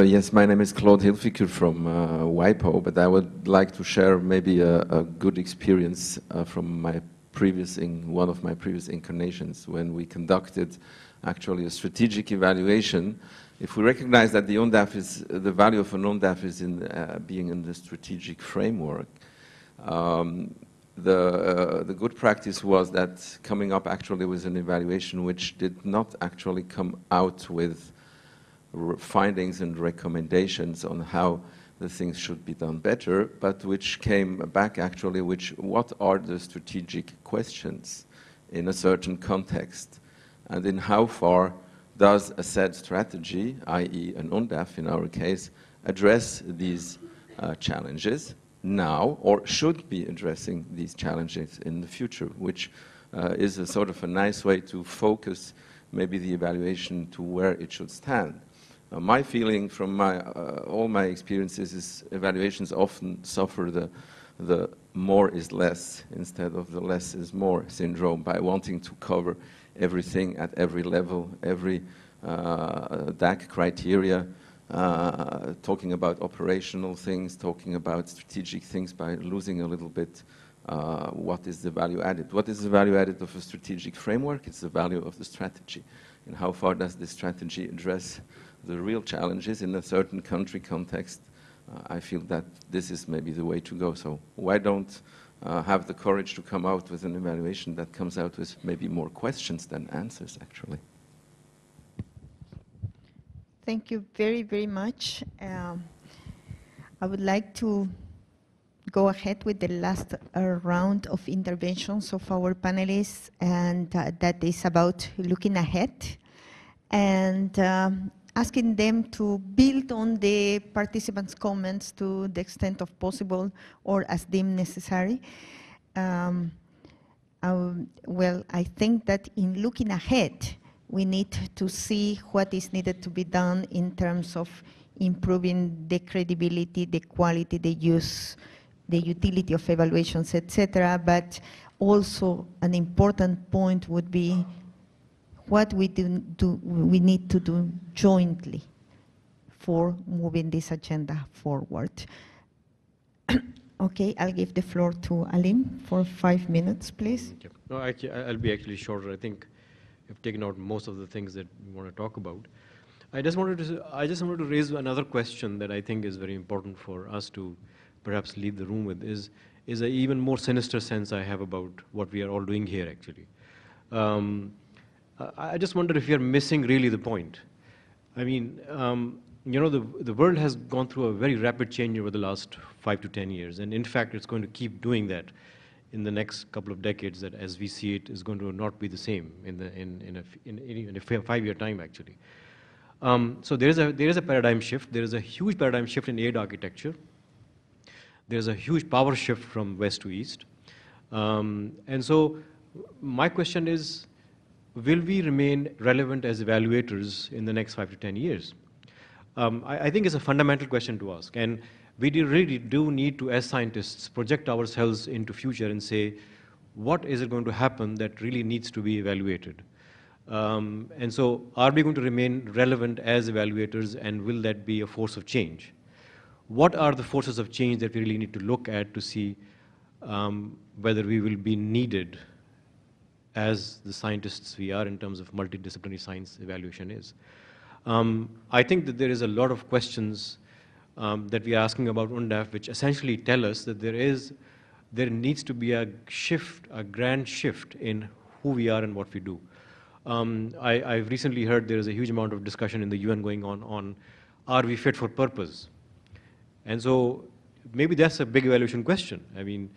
Yes, my name is Claude Hilfiger from WIPO, but I would like to share maybe a good experience from one of my previous incarnations when we conducted actually a strategic evaluation. If we recognize that the UNDAF the value of an UNDAF is in being in the strategic framework, the good practice was that coming up actually with an evaluation which did not actually come out with findings and recommendations on how the things should be done better, but which came back actually, what are the strategic questions in a certain context, and in how far does a said strategy, i.e. an UNDAF in our case, address these challenges now, or should be addressing these challenges in the future, which is a sort of a nice way to focus maybe the evaluation to where it should stand. My feeling from all my experiences is evaluations often suffer the more is less instead of the less is more syndrome by wanting to cover everything at every level, every DAC criteria, talking about operational things, talking about strategic things, by losing a little bit what is the value added. What is the value added of a strategic framework? It's the value of the strategy. And how far does this strategy address the real challenges in a certain country context? I feel that this is maybe the way to go. So why don't have the courage to come out with an evaluation that comes out with maybe more questions than answers, actually? Thank you very, very much. I would like to go ahead with the last round of interventions of our panelists, and that is about looking ahead and asking them to build on the participants' comments to the extent of possible or as deemed necessary. Well, I think that in looking ahead, we need to see what is needed to be done in terms of improving the credibility, the quality, the use, the utility of evaluations, etc. But also an important point would be what we need to do jointly for moving this agenda forward. Okay, I'll give the floor to Alim for 5 minutes, please. No, I'll be actually shorter. I think you've taken out most of the things that we want to talk about. I just wanted to raise another question that I think is very important for us to perhaps leave the room with, is an even more sinister sense I have about what we are all doing here, actually. I just wonder if you're missing really the point. I mean, the world has gone through a very rapid change over the last 5 to 10 years, and in fact, it's going to keep doing that in the next couple of decades. That, as we see it, is going to not be the same in a 5-year time, actually. So there is a paradigm shift. There is a huge paradigm shift in aid architecture. There's a huge power shift from west to east. And so my question is, will we remain relevant as evaluators in the next 5 to 10 years? I think it's a fundamental question to ask. And we really do need to, as scientists, project ourselves into future and say, what is it going to happen that really needs to be evaluated? And so are we going to remain relevant as evaluators, and will that be a force of change? What are the forces of change that we really need to look at to see whether we will be needed as the scientists we are in terms of multidisciplinary science evaluation is? I think that there is a lot of questions that we are asking about UNDAF, which essentially tell us that there is there needs to be a shift, a grand shift in who we are and what we do. I've recently heard there is a huge amount of discussion in the UN going on are we fit for purpose? And so maybe that's a big evaluation question. I mean,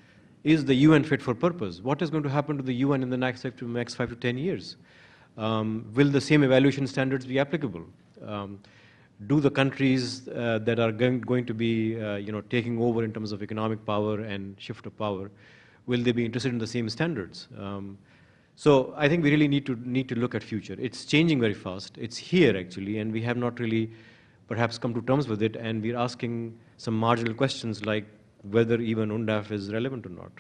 is the UN fit for purpose? What is going to happen to the UN in the next 5 to 10 years? Will the same evaluation standards be applicable? Do the countries that are going to be taking over in terms of economic power and shift of power, will they be interested in the same standards? So I think we really need to look at future. It's changing very fast. It's here actually, and we have not really perhaps come to terms with it, and we're asking some marginal questions like whether even UNDAF is relevant or not.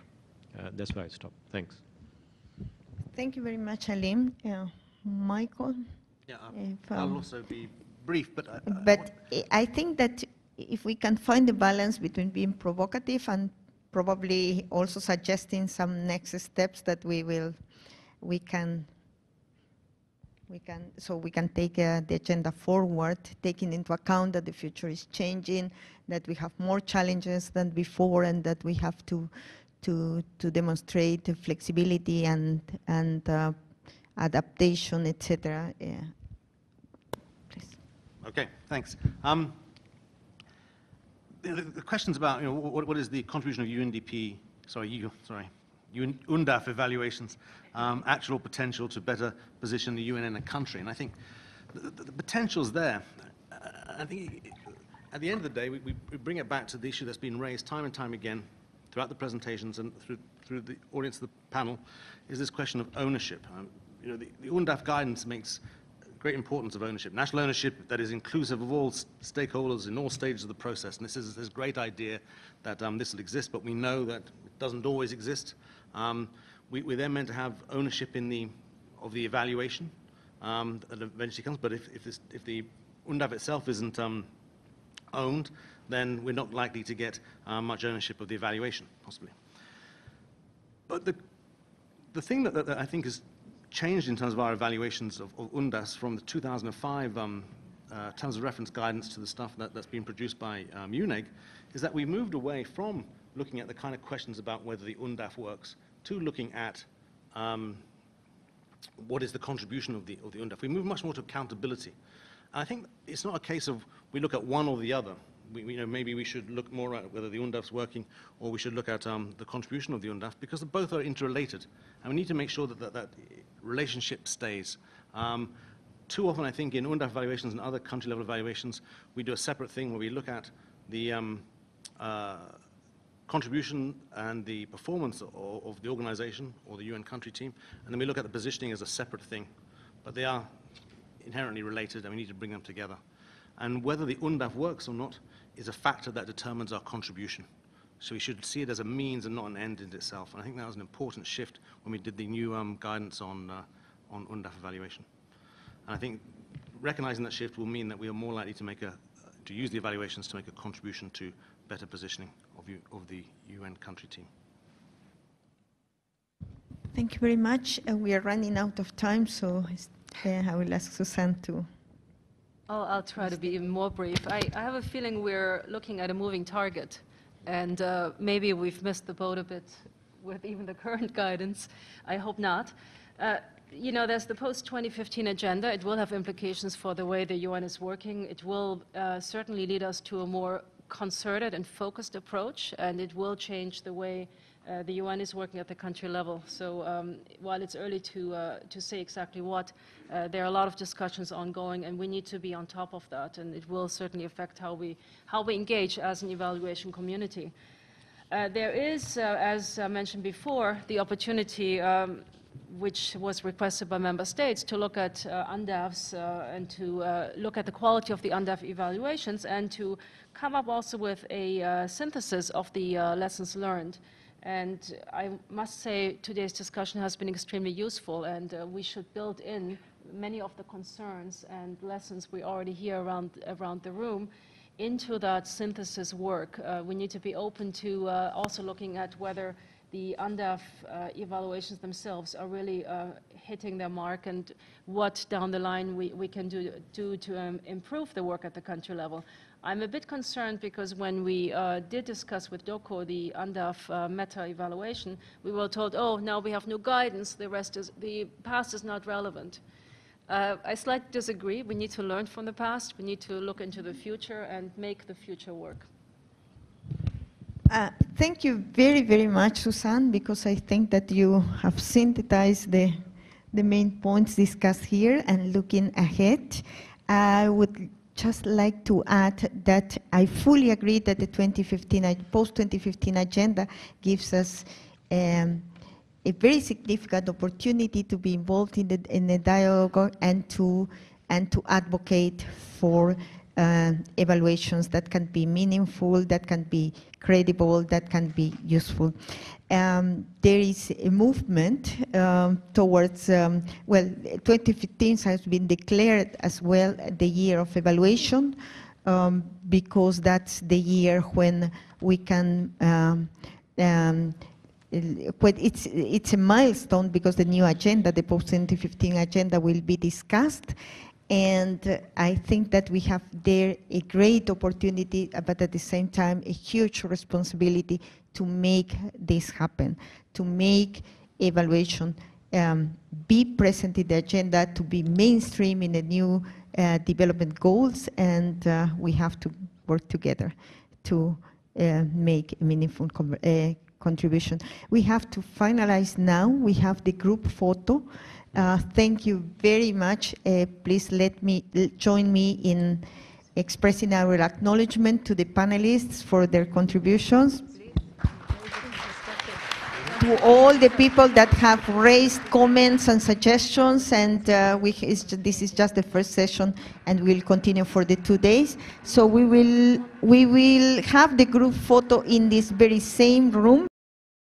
That's why I stopped. Thanks. Thank you very much, Alim. Michael? Yeah, I'll also be brief, but I think that if we can find the balance between being provocative and probably also suggesting some next steps that we can take the agenda forward, taking into account that the future is changing, that we have more challenges than before, and that we have to demonstrate flexibility and adaptation, etc. Yeah. Please. Okay, thanks. The questions about what is the contribution of UNDAF evaluations, actual potential to better position the UN in a country, and I think the potential's there. I think at the end of the day, we bring it back to the issue that's been raised time and time again throughout the presentations and through the audience of the panel, is this question of ownership. The UNDAF guidance makes great importance of ownership, national ownership that is inclusive of all stakeholders in all stages of the process. And this is this great idea that this will exist, but we know that it doesn't always exist. We're then meant to have ownership of the evaluation that eventually comes, but if the UNDAF itself isn't owned, then we're not likely to get much ownership of the evaluation, possibly. But the thing that I think has changed in terms of our evaluations of UNDAS from the 2005 terms of reference guidance to the stuff that's been produced by UNEG is that we moved away from looking at the kind of questions about whether the UNDAF works to looking at what is the contribution of the UNDAF. We move much more to accountability. And I think it's not a case of we look at one or the other. Maybe we should look more at whether the UNDAF's working, or we should look at the contribution of the UNDAF, because both are interrelated. And we need to make sure that relationship stays. Too often, I think, in UNDAF evaluations and other country-level evaluations, we do a separate thing where we look at the contribution and the performance of the organization or the UN country team, and then we look at the positioning as a separate thing. But they are inherently related, and we need to bring them together. And whether the UNDAF works or not is a factor that determines our contribution. So we should see it as a means and not an end in itself. And I think that was an important shift when we did the new guidance on UNDAF evaluation. And I think recognizing that shift will mean that we are more likely to use the evaluations to make a contribution to better positioning of the UN country team. Thank you very much. We are running out of time, so I will ask Susan to... I'll try to be even more brief. I have a feeling we're looking at a moving target, and maybe we've missed the boat a bit with even the current guidance. I hope not. There's the post-2015 agenda. It will have implications for the way the UN is working. It will certainly lead us to a more concerted and focused approach, and it will change the way the UN is working at the country level. So while it's early to say exactly what, there are a lot of discussions ongoing, and we need to be on top of that, and it will certainly affect how we engage as an evaluation community. There is, as mentioned before, the opportunity which was requested by member states to look at UNDAFs and to look at the quality of the UNDAF evaluations and to come up also with a synthesis of the lessons learned. And I must say today's discussion has been extremely useful, and we should build in many of the concerns and lessons we already hear around the room into that synthesis work. We need to be open to also looking at whether the UNDAF evaluations themselves are really hitting their mark, and what down the line we can do to improve the work at the country level. I'm a bit concerned because when we did discuss with DOCO the UNDAF meta-evaluation, we were told, oh, now we have new guidance, the past is not relevant. I slightly disagree. We need to learn from the past. We need to look into the future and make the future work. Thank you very, very much, Susan, because I think that you have synthesized the main points discussed here. And looking ahead, I would just like to add that I fully agree that the post-2015 agenda gives us a very significant opportunity to be involved in the dialogue and to advocate for evaluations that can be meaningful, that can be credible, that can be useful. There is a movement towards, well, 2015 has been declared as well the year of evaluation, because that's the year when we can, but it's a milestone because the new agenda, the post-2015 agenda, will be discussed. And I think that we have there a great opportunity, but at the same time, a huge responsibility to make this happen, to make evaluation be present in the agenda, to be mainstream in the new development goals, and we have to work together to make a meaningful contribution. We have to finalize now. We have the group photo. Thank you very much. Please join me in expressing our acknowledgement to the panelists for their contributions. To all the people that have raised comments and suggestions, and this is just the first session, and we'll continue for the 2 days. So we will have the group photo in this very same room.